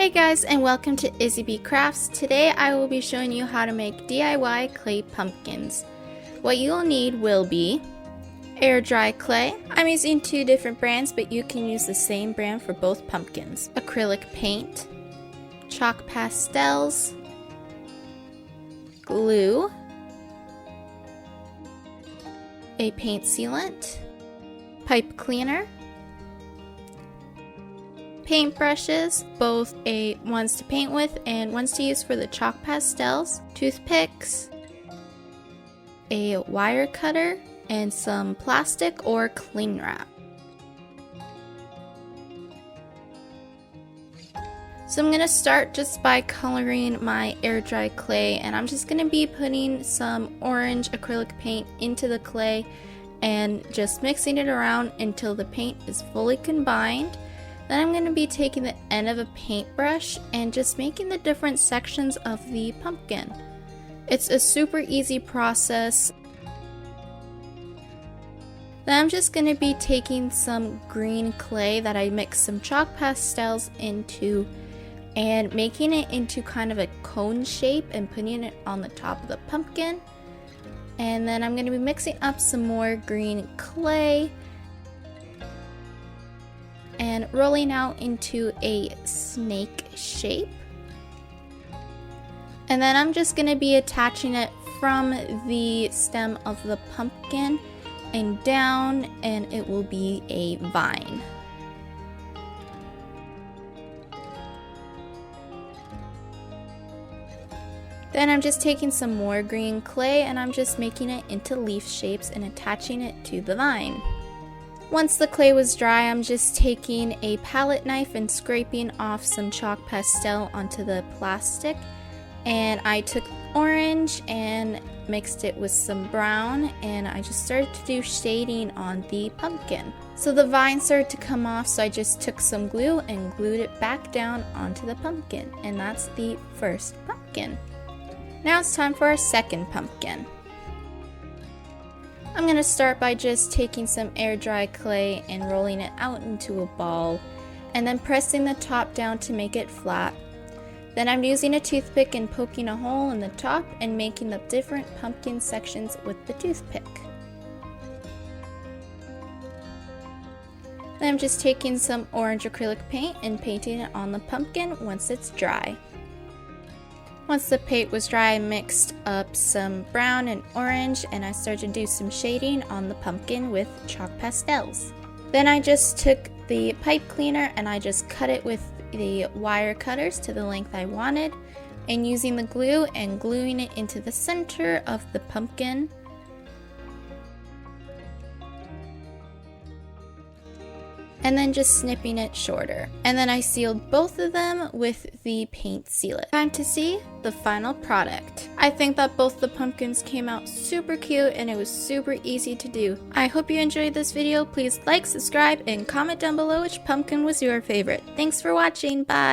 Hey guys, and welcome to IzzyBee Crafts. Today I will be showing you how to make DIY clay pumpkins. What you'll need will be air dry clay. I'm using two different brands, but you can use the same brand for both pumpkins. Acrylic paint, chalk pastels, glue, a paint sealant, pipe cleaner, paintbrushes, both ones to paint with and ones to use for the chalk pastels, toothpicks, a wire cutter, and some plastic or cling wrap. So I'm going to start just by coloring my air dry clay, and I'm just going to be putting some orange acrylic paint into the clay and just mixing it around until the paint is fully combined. Then I'm going to be taking the end of a paintbrush and just making the different sections of the pumpkin. It's a super easy process. Then I'm just going to be taking some green clay that I mixed some chalk pastels into and making it into kind of a cone shape and putting it on the top of the pumpkin. And then I'm going to be mixing up some more green clay and rolling out into a snake shape. And then I'm just going to be attaching it from the stem of the pumpkin and down, and it will be a vine. Then I'm just taking some more green clay and I'm just making it into leaf shapes and attaching it to the vine. Once the clay was dry, I'm just taking a palette knife and scraping off some chalk pastel onto the plastic. And I took orange and mixed it with some brown, and I just started to do shading on the pumpkin. So the vine started to come off, so I just took some glue and glued it back down onto the pumpkin. And that's the first pumpkin. Now it's time for our second pumpkin. I'm going to start by just taking some air dry clay and rolling it out into a ball and then pressing the top down to make it flat. Then I'm using a toothpick and poking a hole in the top and making the different pumpkin sections with the toothpick. Then I'm just taking some orange acrylic paint and painting it on the pumpkin once it's dry. Once the paint was dry, I mixed up some brown and orange and I started to do some shading on the pumpkin with chalk pastels. Then I just took the pipe cleaner and I just cut it with the wire cutters to the length I wanted, and using the glue and gluing it into the center of the pumpkin. And then just snipping it shorter. And then I sealed both of them with the paint sealant. Time to see the final product. I think that both the pumpkins came out super cute and it was super easy to do. I hope you enjoyed this video. Please like, subscribe, and comment down below which pumpkin was your favorite. Thanks for watching. Bye!